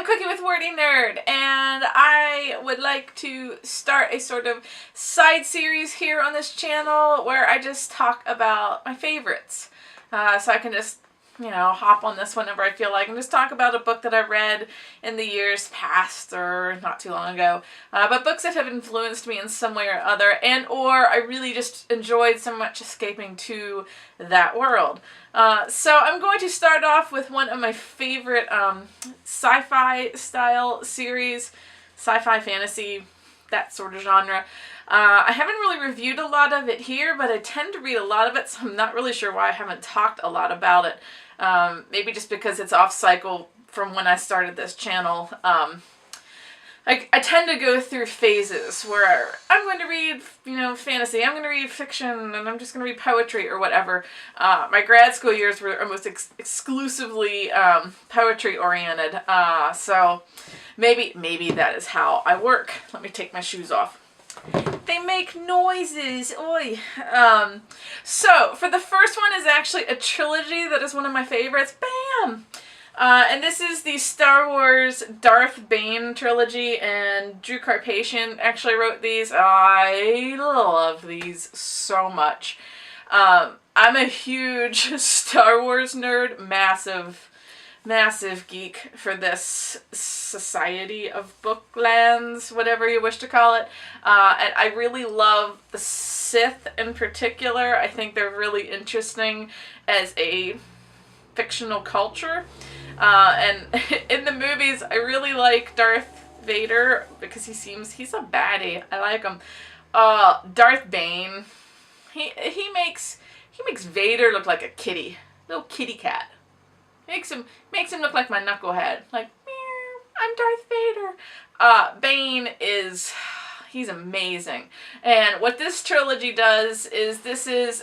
Cookie with Wordy Nerd, and I would like to start a sort of side series here on this channel where I just talk about my favorites. So I can just, hop on this whenever I feel like and just talk about a book that I read in the years past or not too long ago. But books that have influenced me in some way or other, and or I really just enjoyed so much escaping to that world. So I'm going to start off with one of my favorite sci-fi style series, sci-fi fantasy, that sort of genre. I haven't really reviewed a lot of it here, but I tend to read a lot of it, so I'm not really sure why I haven't talked a lot about it. Maybe just because it's off cycle from when I started this channel. I tend to go through phases where I'm going to read, fantasy, I'm going to read fiction, and I'm just going to read poetry or whatever. My grad school years were almost exclusively poetry oriented, so maybe that is how I work. Let me take my shoes off. They make noises, oi. So for the first one is actually a trilogy that is one of my favorites. Bam! And this is the Star Wars Darth Bane trilogy, and Drew Carpathian actually wrote these. I love these so much. I'm a huge Star Wars nerd, massive geek for this society of booklands, whatever you wish to call it. And I really love the Sith in particular. I think they're really interesting as a fictional culture. And in the movies, I really like Darth Vader because he's a baddie. I like him. Darth Bane, he makes Vader look like a little kitty cat. Makes him look like my knucklehead. Like, meow, I'm Darth Vader. Bane he's amazing. And what this trilogy does is,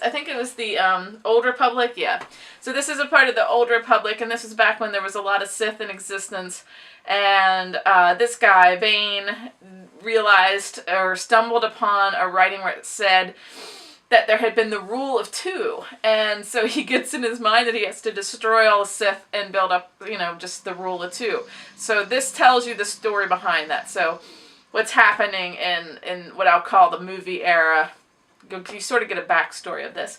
I think it was the Old Republic, yeah. So this is a part of the Old Republic, and this was back when there was a lot of Sith in existence. And this guy, Bane, realized or stumbled upon a writing where it said that there had been the rule of 2, and so he gets in his mind that he has to destroy all the Sith and build up, just the rule of 2. So this tells you the story behind that. So what's happening in what I'll call the movie era, you sort of get a backstory of this.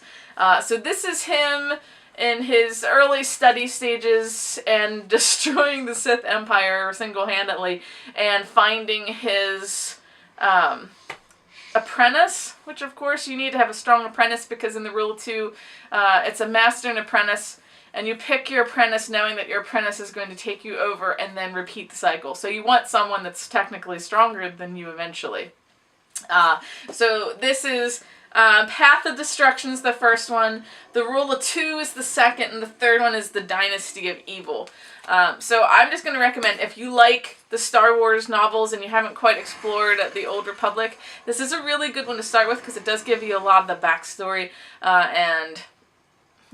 So this is him in his early study stages and destroying the Sith Empire single-handedly and finding his apprentice, which of course you need to have a strong apprentice because in the rule of 2, it's a master and apprentice, and you pick your apprentice knowing that your apprentice is going to take you over and then repeat the cycle. So you want someone that's technically stronger than you eventually. So this is Path of Destruction is the first one, the Rule of 2 is the second, and the third one is the Dynasty of Evil. So I'm just going to recommend, if you like the Star Wars novels and you haven't quite explored the Old Republic, this is a really good one to start with because it does give you a lot of the backstory, and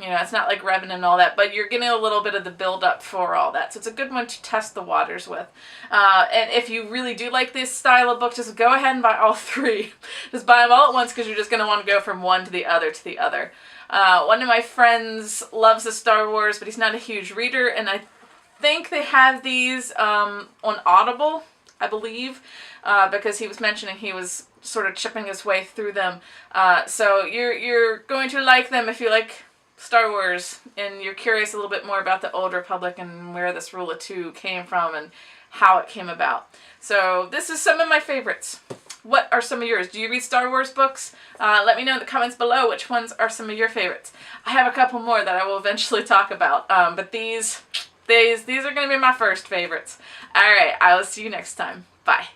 it's not like Revan and all that, but you're getting a little bit of the build-up for all that. So it's a good one to test the waters with. And if you really do like this style of book, just go ahead and buy all 3. Just buy them all at once because you're just going to want to go from one to the other to the other. One of my friends loves the Star Wars, but he's not a huge reader, and I think they have these on Audible, I believe, because he was mentioning he was sort of chipping his way through them. So you're going to like them if you like Star Wars and you're curious a little bit more about the Old Republic and where this Rule of 2 came from and how it came about. So this is some of my favorites. What are some of yours? Do you read Star Wars books? Let me know in the comments below which ones are some of your favorites. I have a couple more that I will eventually talk about, but these are going to be my first favorites. Alright, I will see you next time. Bye.